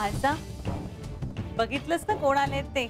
म्हाळसा, बघितलंस ना कोण आलेत ते?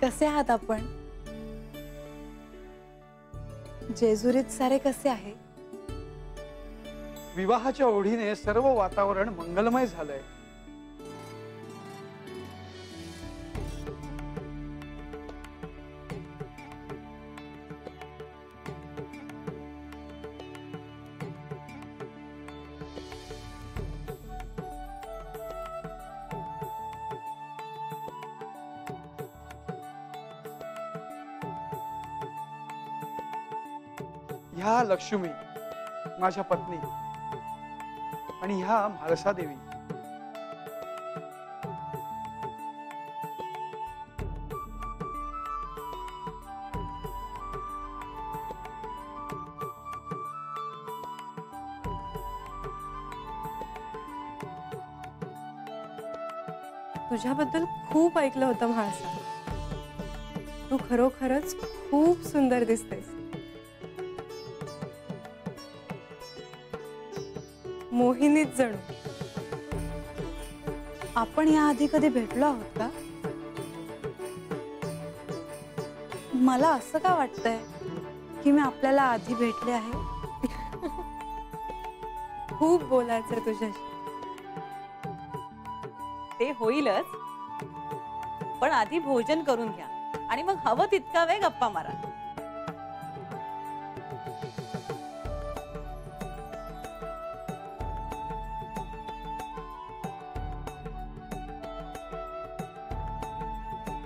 कसे आहात आपण? जेजुरीत सारे कसे आहे? विवाहाच्या ओढीने सर्व वातावरण मंगलमय झालंय. ह्या लक्ष्मी माझ्या पत्नी आणि ह्या म्हाळसा देवी. तुझ्याबद्दल खूप ऐकलं होतं म्हाळसा. तू खरोखरच खूप सुंदर दिसतेस. मोहिनीच जणू. आपण याआधी कधी भेटलो आहोत का? मला असं का वाटतंय की मी आपल्याला आधी भेटले आहे. खूप बोलायचंय तुझ्याशी. ते होईलच, पण आधी भोजन करून घ्या आणि मग हवं तितका वेळ गप्पा मारा.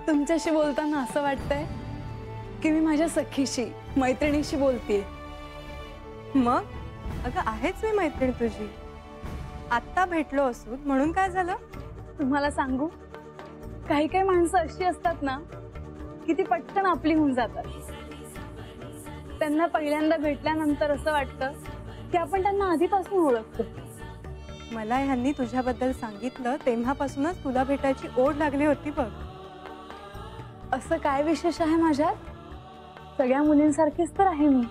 तुमच्याशी बोलताना असं वाटतंय की मी माझ्या सखीशी, मैत्रिणीशी बोलतेय. मग अगं आहेच मी मैत्रीण तुझी. आत्ता भेटलो असू म्हणून काय झालं? तुम्हाला सांगू, काही काही माणसं अशी असतात ना की ती पटकन आपली होऊन जातात. त्यांना पहिल्यांदा भेटल्यानंतर असं वाटतं की आपण त्यांना आधीपासून ओळखतो. मला ह्यांनी तुझ्याबद्दल सांगितलं तेव्हापासूनच तुला भेटायची ओढ लागली होती बघ. असं काय विशेष आहे माझ्यात? सगळ्या मुलींसारखीच तर आहे मी.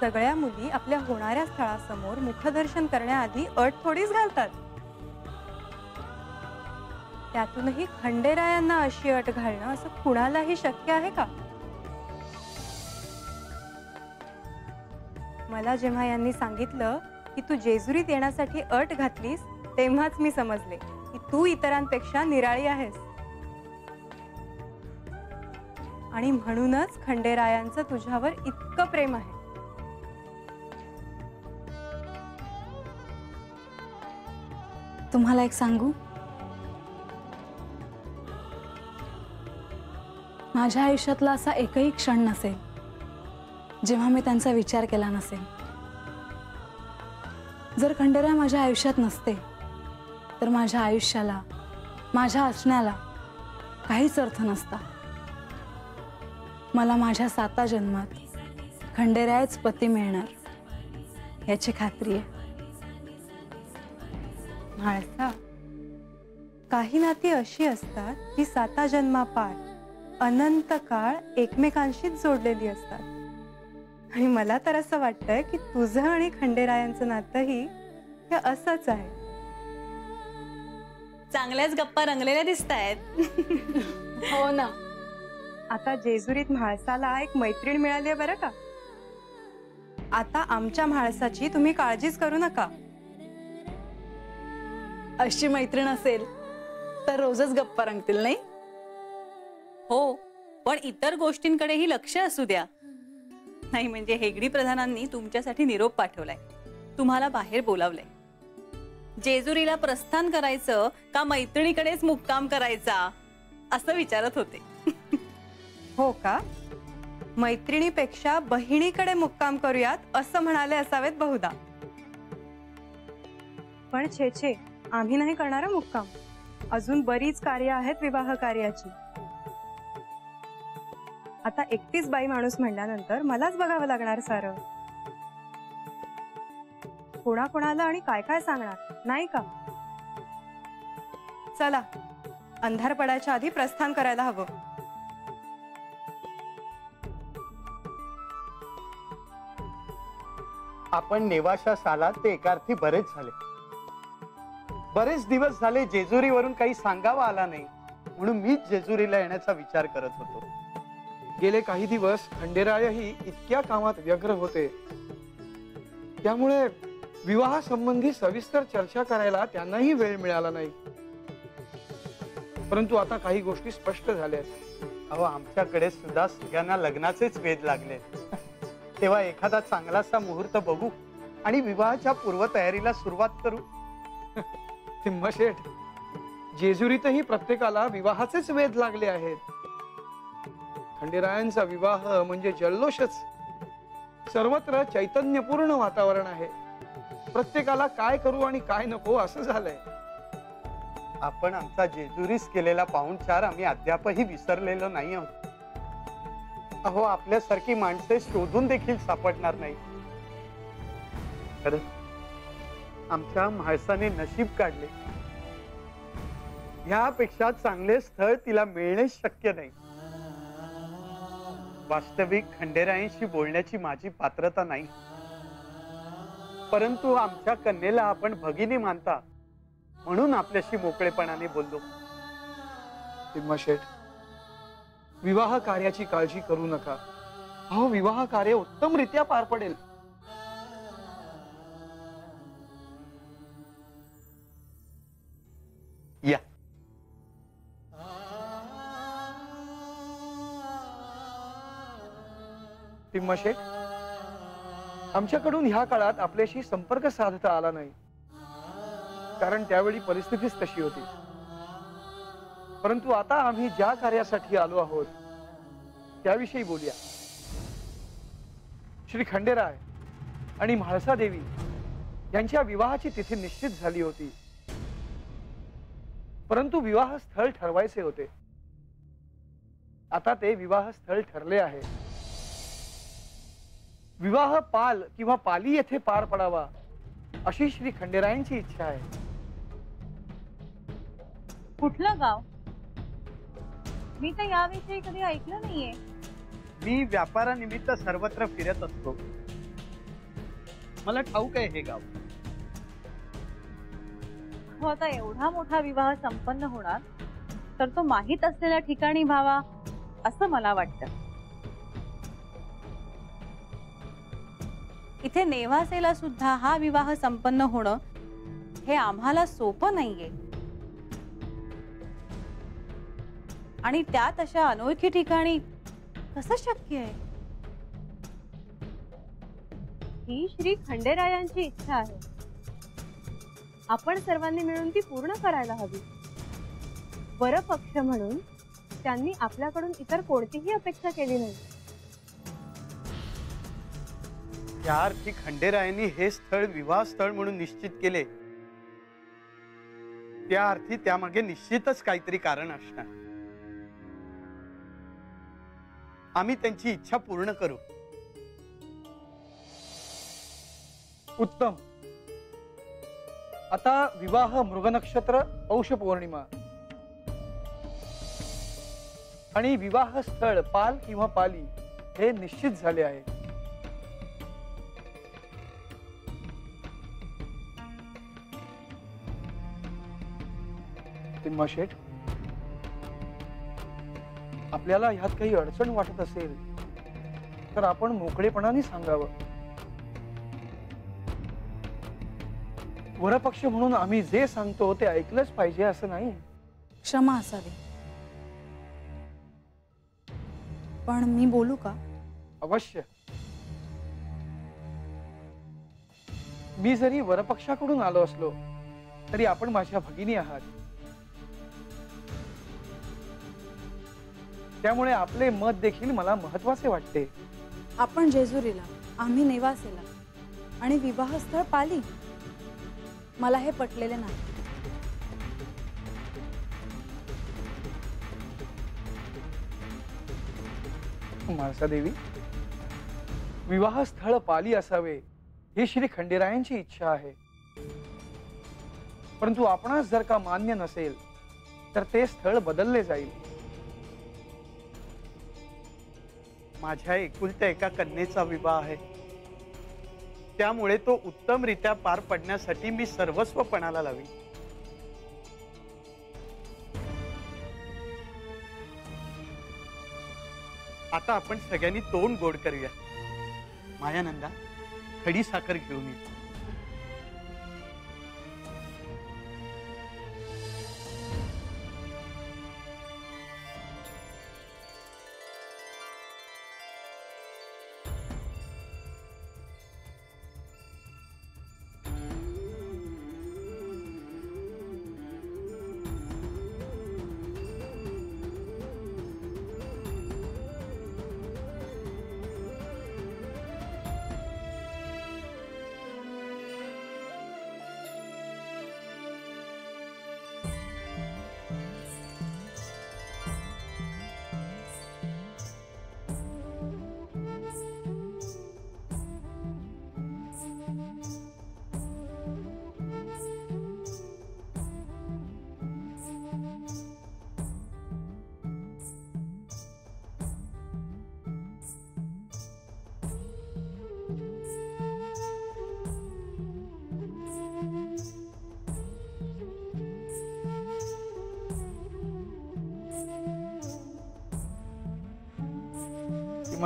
सगळ्या मुली आपल्या होणाऱ्या स्थळासमोर मुखदर्शन करण्याआधी अट थोडीच घालतात. त्यातूनही खंडेरायांना अशी अट घालणं असं कुणालाही शक्य आहे का? मला जेव्हा यांनी सांगितलं की तू जेजुरीत येण्यासाठी अट घातलीस तेव्हाच मी समजले की तू इतरांपेक्षा निराळी आहेस. आणि म्हणूनच खंडेरायांचं तुझ्यावर इतकं प्रेम आहे. तुम्हाला एक सांगू, माझ्या आयुष्यातला असा एकही क्षण नसेल जेव्हा मी त्यांचा विचार केला नसेल. जर खंडेराय माझ्या आयुष्यात नसते तर माझ्या आयुष्याला, माझ्या असण्याला काहीच अर्थ नसता. मला माझ्या 7 जन्मात खंडेरायच पती मिळणार याची खात्री आहे. म्हाळसा, काही नाती अशी असतात की 7 जन्मापार अनंत काळ एकमेकांशीच जोडलेली असतात. आणि मला तर असं वाटतंय की तुझं आणि खंडेरायांचं नातंही हे असंच आहे. चांगल्याच गप्पा रंगलेल्या दिसतायत. हो ना. आता जेजुरीत म्हाळसाला एक मैत्रीण मिळाली आहे बरं का. आता आमच्या म्हाळसाची तुम्ही काळजीच करू नका. अशी मैत्रीण असेल तर रोजच गप्पा रंगतील नाही? हो, पण इतर गोष्टींकडेही लक्ष असू द्या. नाही म्हणजे हेगडी प्रधानांनी तुमच्यासाठी निरोप पाठवलाय, तुम्हाला बाहेर बोलावलंय. जेजुरीला प्रस्थान करायचं का मैत्रिणीकडेच मुक्काम करायचा असं विचारत होते. हो का? मैत्रिणीपेक्षा बहिणीकडे मुक्काम करूयात असं म्हणाले असावेत बहुधा. पण छे छे, आम्ही नाही करणार मुक्काम. अजून बरीच कार्य आहेत विवाह कार्याची. आता एकटीच बाई माणूस म्हणल्यानंतर मलाच बघावं लागणार सारं. कोणाकोणाला आणि काय काय सांगणार नाही का? चला, अंधार पडायच्या आधी प्रस्थान करायला हवं. आपण नेवाशास आलात ते एकार्थी बरेच झाले. बरेच दिवस झाले जेजुरीवरून काही सांगावा आला नाही, म्हणून मीच जेजुरीला येण्याचा विचार करत होतो. गेले काही दिवस खंडेरायही इतक्या कामात व्यग्र होते, त्यामुळे विवाह संबंधी सविस्तर चर्चा करायला त्यांनाही वेळ मिळाला नाही. परंतु आता काही गोष्टी स्पष्ट झाल्या. अहो, आमच्याकडे सुद्धा सगळ्यांना लग्नाचेच वेध लागले. तेव्हा एखादा चांगलासा मुहूर्त बघू आणि विवाहाच्या पूर्वतयारीला सुरुवात करू. तिम्मशेठ, जेजुरीतही प्रत्येकाला विवाहाचेच वेध लागले आहेत. खंडेरायांचा विवाह म्हणजे जल्लोषच. सर्वत्र चैतन्यपूर्ण वातावरण आहे. प्रत्येकाला काय करू आणि काय नको असं झालंय. आपण आमचा जेजुरीस केलेला पाहुणचार आम्ही अद्यापही विसरलेलो नाही आहोत. अहो, आपल्यासारखी माणसे शोधून देखील सापडणार नाही. खरं आमच्या म्हाळसाने नशीब काढले. ह्यापेक्षा चांगले स्थळ तिला मिळणे शक्य नाही. वास्तविक खंडेरायांशी बोलण्याची माझी पात्रता नाही, परंतु आमच्या कन्येला आपण भगिनी मानता म्हणून आपल्याशी मोकळेपणाने बोललो. तिम्मशेठ, विवाह कार्याची काळजी करू नका. अहो, विवाह कार्य उत्तमरित्या पार पडेल. या. तिम्मशेठ, आमच्याकडून ह्या काळात आपल्याशी संपर्क साधता आला नाही, कारण त्यावेळी परिस्थितीच तशी होती. परंतु आता आम्ही ज्या कार्यासाठी आलो आहोत त्याविषयी बोलूया. श्री खंडेराय आणि म्हाळसा देवी यांच्या विवाहाची तिथी निश्चित झाली होती, परंतु विवाह स्थळ ठरवायचे होते. आता ते विवाह स्थळ ठरले आहे. विवाह पाल किंवा पाली येथे पार पडावा अशी श्री खंडेरायांची इच्छा आहे. कुठलं गाव? मी तर याविषयी कधी ऐकलं नाहीये. मी व्यापारानिमित्त सर्वत्र फिरत असतो. मला ठाऊक आहे हे गाव. हो, आता एवढा मोठा विवाह संपन्न होणार तर तो माहीत असलेल्या ठिकाणी व्हावा असं मला वाटतं. इथे नेवासेला सुद्धा हा विवाह संपन्न होणं हे आम्हाला सोपं नाहीये. आणि त्यात अशा अनोळखी ठिकाणी कसं शक्य आहे? ही श्री खंडेरायांची इच्छा आहे. आपण सर्वांनी मिळून ती पूर्ण करायला हवी. वरपक्ष म्हणून त्यांनी आपल्याकडून इतर कोणतीही अपेक्षा केली नाही. त्या अर्थी खंडेरायांनी हे स्थळ विवाह स्थळ म्हणून निश्चित केले. त्या अर्थी त्यामागे निश्चितच काहीतरी कारण असणार. आम्ही त्यांची इच्छा पूर्ण करू. उत्तम. आता विवाह मृग नक्षत्र पौष पौर्णिमा आणि विवाह स्थळ पाल किंवा पाली हे निश्चित झाले आहे. तिम्माशेठ, आपल्याला ह्यात काही अडचण वाटत असेल तर आपण मोकळेपणाने सांगावं. वरपक्ष म्हणून आम्ही जे सांगतो ते ऐकलंच पाहिजे असं नाही. क्षमा असावी, पण मी बोलू का? अवश्य. मी जरी वरपक्षाकडून आलो असलो तरी आपण माझ्या भगिनी आहात. त्यामुळे आपले मत देखील मला महत्वाचे वाटते. आपण जेजुरीला, आम्ही नेवासेला आणि विवाहस्थळ पाली. मला हे पटलेले नाही. म्हाळसा देवी, विवाह स्थळ पाली असावे ही श्री खंडेरायांची इच्छा आहे. परंतु आपणास जर का मान्य नसेल तर ते स्थळ बदलले जाईल. माझ्या एकुलत्या एका कन्येचा विवाह आहे. त्यामुळे तो उत्तमरित्या पार पडण्यासाठी मी सर्वस्व पणाला लावी. आता आपण सगळ्यांनी तोंड गोड करूया. मायानंदा, खडी साखर घेऊन ये.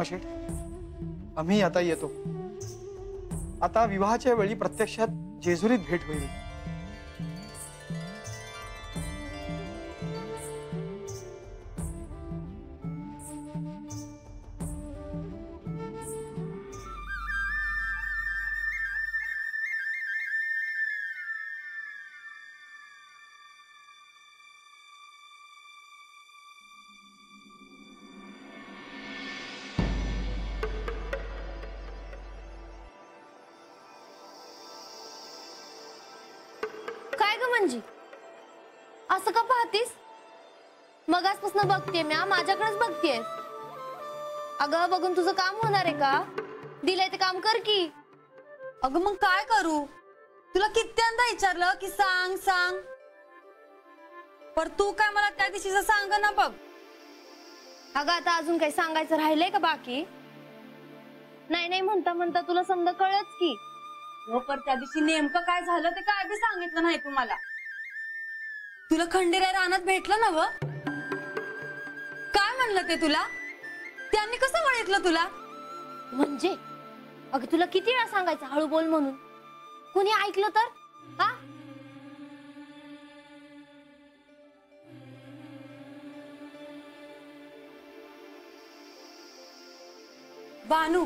शेठ, आम्ही आता येतो. आता विवाहाच्या वेळी प्रत्यक्षात जेजुरीत भेट होईल. म्हणजे असं का पाहतीस? मगासपासून बघते मी, माझ्याकडेच बघतेस. अगं बघून तुझं काम होणार आहे का? दिलंय ते काम कर की. अगं मग काय करू? तुला कित्येंदा विचारलं की सांग सांग, पर तू काय मला त्या दिवशीचं सांग ना बघ. अगं आता अजून काही सांगायचं राहिलंय का बाकी? नाही नाही म्हणता म्हणता तुला समजा कळच की. हो, पर त्या दिवशी नेमकं काय झालं ते काय बी सांगितलं नाही तुम्हाला. तुला खंडेराय रानात भेटलं ना व? काय म्हणलं ते तुला? त्यांनी कसं वळितलं तुला? म्हणजे अगं तुला किती वेळा सांगायचं हळू बोल म्हणून? कुणी ऐकलं तर? हा बानू,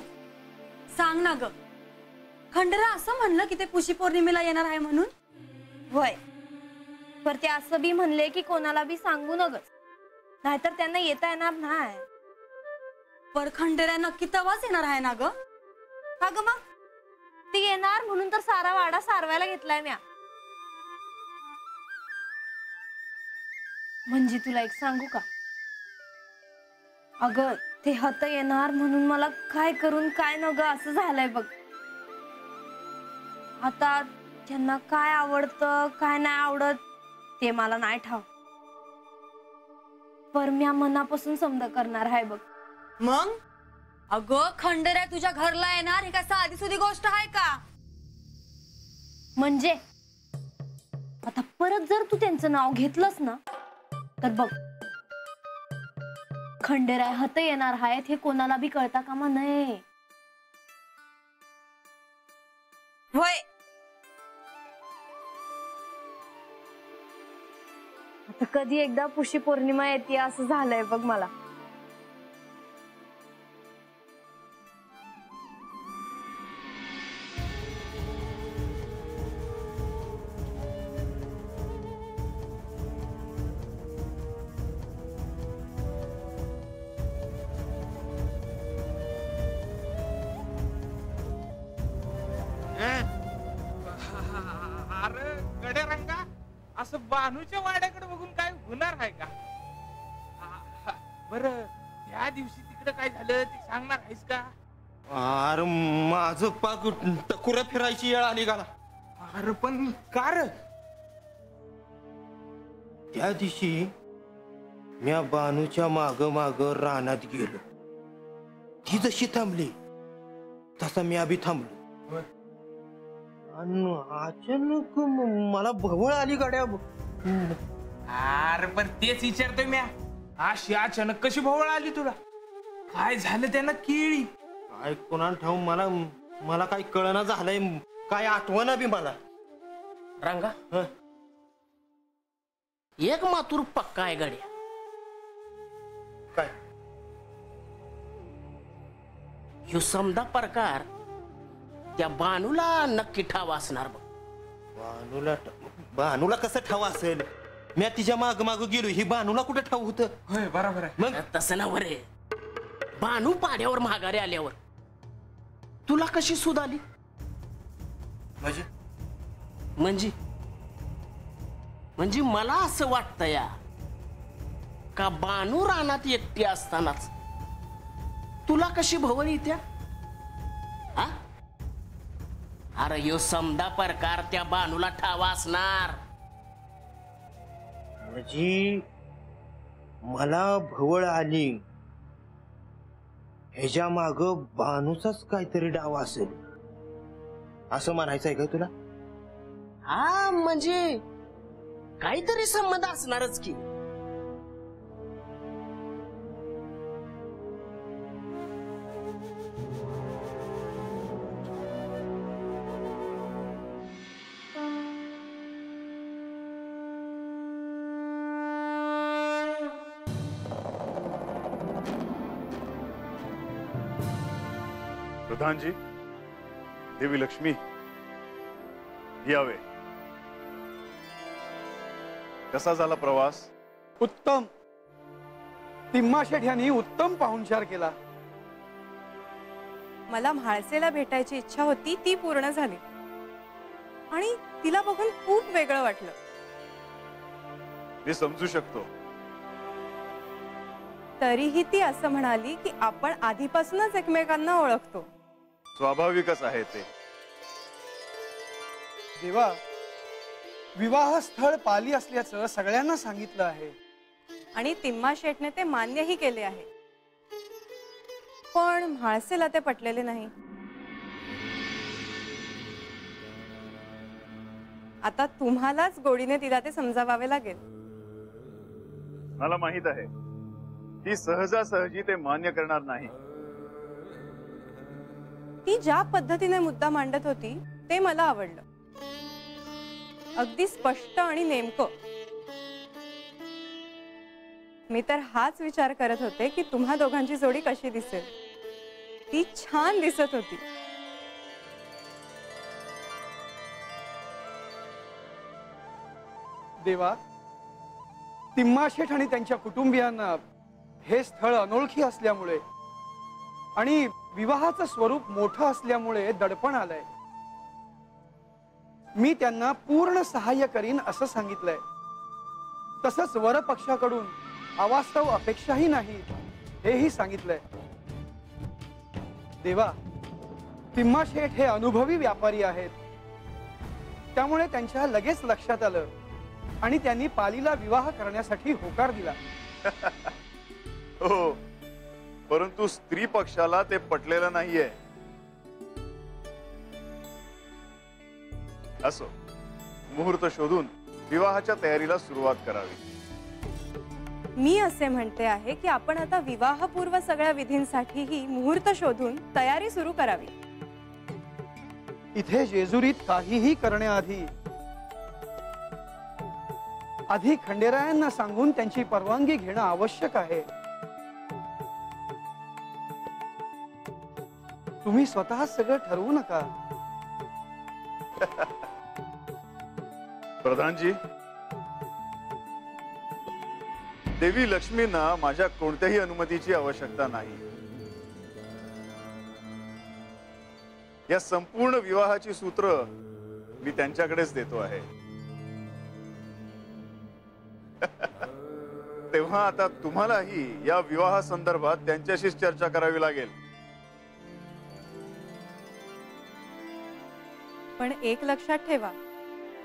सांग ना ग. खंडेराय असं म्हणलं की ते पुशी पौर्णिमेला येणार आहे म्हणून? होय, पर ते असं बी म्हणले की कोणाला बी सांगू नगस, नाहीतर त्यांना येता येणार नाही. पर खंडेराय नक्की तवाच येणार आहे ना ग? अगं मग ती येणार म्हणून तर सारा वाडा सारवायला घेतलाय म्या. म्हणजे तुला एक सांगू का? अगं ते हत येणार म्हणून मला काय करून काय न ग असं झालंय बघ. आता त्यांना काय आवडतं काय नाही आवडत ते मला नाही ठाव, पर म्या मनापासून समजा करणार आहे बघ. मग अगं खंडेराय तुझ्या घरला येणार ही काय साधी सुधी गोष्ट आहे का? म्हणजे आता परत जर तू त्यांचं नाव घेतलंस ना तर बघ, खंडेराय हत येणार आहेत हे कोणाला बी कळता कामा नये. होय, आता कधी एकदा पुशी पौर्णिमा येते असं झालंय बघ मला. अरे गड्या रंगा, असं बानूच्या वाड्याकडे बघून काय होणार आहे का? बर त्या दिवशी तिकडे काय झालं ते सांगणार आहेस का? अरे माझं पाक टकुऱ्या फिरायची वेळ आली का? अरे पण का रे? त्या दिवशी म्या बानूच्या माग माग रानात गेलो. ती जशी थांबली तसा मी बी थांबलो. आणि अचानक मला भवळ आली गाड्या. अरे पण तेच विचारतोय म्या, अशी अचानक कशी भोवळ आली तुला? काय झालं त्यांना केळी? काय कोणाला ठाऊ, मला काय कळना झालंय, काय आठवना बी मला. रंगा हं? एक मातूर पक्का आहे गड्या. काय ह्यो समदा प्रकार त्या बानूला नक्की ठाव असणार बघ. बानूला कसं ठाव असेल? मी तिच्या माग माग गेलो, ही बानूला कुठे ठाव होत? होय बरोबर आहे. मग तसं ना बरे, बानू पाड्यावर माघारी आल्यावर तुला कशी सूद आली? म्हणजे म्हणजे मला असं वाटतं या का बानू रानात एकटी असतानाच तुला कशी भवळ येत्या? हा? अरे ह्यो समदा प्रकार त्या बानूला ठावा असणार. म्हणजे मला भवळ आली ह्याच्या माग बानूचाच काहीतरी डाव असेल असं म्हणायचंय का तुला? हा म्हणजे काहीतरी संबंध असणारच की. प्रधानजी, देवी लक्ष्मी यावे. कसा झाला प्रवास? उत्तम. तिम्मा शेठ यांनी उत्तम पाहुणचार केला. मला म्हाळसेला भेटायची इच्छा होती, ती पूर्ण झाली आणि तिला बघून खूप वेगळं वाटलं. मी समजू शकतो. तरीही ती असं म्हणाली की आपण आधीपासूनच एकमेकांना ओळखतो. स्वाभाविकच आहे ते. देवा, विवाह स्थळ पाली असल्याचं सगळ्यांना सांगितलं आहे आणि तिम्मा शेठने ते मान्यही केले आहे, पण म्हाळसेला ते पटलेले नाही. आता तुम्हालाच गोडीने तिला ते समजावावे लागेल. मला माहित आहे ती सहजासहजी ते मान्य करणार नाही. ती ज्या पद्धतीने मुद्दा मांडत होती ते मला आवडलं. अगदी स्पष्ट आणि नेमकं. मी तर हाच विचार करत होते की तुम्हा दोघांची जोडी कशी दिसेल. ती छान दिसत होती. देवा, तिम्मा शेठ आणि त्यांच्या कुटुंबियांना हे स्थळ अनोळखी असल्यामुळे आणि विवाहाचं स्वरूप मोठं असल्यामुळे दडपण आलंय. मी त्यांना पूर्ण सहाय्य करीन असं सांगितलंय. तसंच वर पक्षाकडून अवास्तव अपेक्षाही नाही हेही सांगितलंय. देवा, तिम्मा शेठ हे अनुभवी व्यापारी आहेत, त्यामुळे त्यांच्या लगेच लक्षात आलं आणि त्यांनी पालीला विवाह करण्यासाठी होकार दिला. हो, परंतु स्त्री पक्षाला ते पटलेलं नाहीये. असो, मुहूर्त शोधून विवाहाच्या तयारीला सुरुवात करावी. मी असे म्हणते आहे की आपण आता विवाहपूर्व सगळ्या विधींसाठीही मुहूर्त शोधून तयारी सुरू करावी. इथे जेजुरीत काहीही करण्याआधी आधी खंडेरायांना सांगून त्यांची परवानगी घेणं आवश्यक आहे. तुम्ही स्वतः सगळं ठरवू नका. प्रधानजी, देवी लक्ष्मींना माझ्या कोणत्याही अनुमतीची आवश्यकता नाही. या संपूर्ण विवाहाची सूत्र मी त्यांच्याकडेच देतो आहे. तेव्हा आता तुम्हालाही या विवाह संदर्भात त्यांच्याशीच चर्चा करावी लागेल. पण एक लक्षात ठेवा,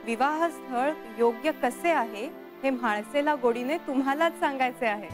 विवाह स्थळ योग्य कसे आहे हे म्हाळसेला गोडीने तुम्हालाच सांगायचे आहे.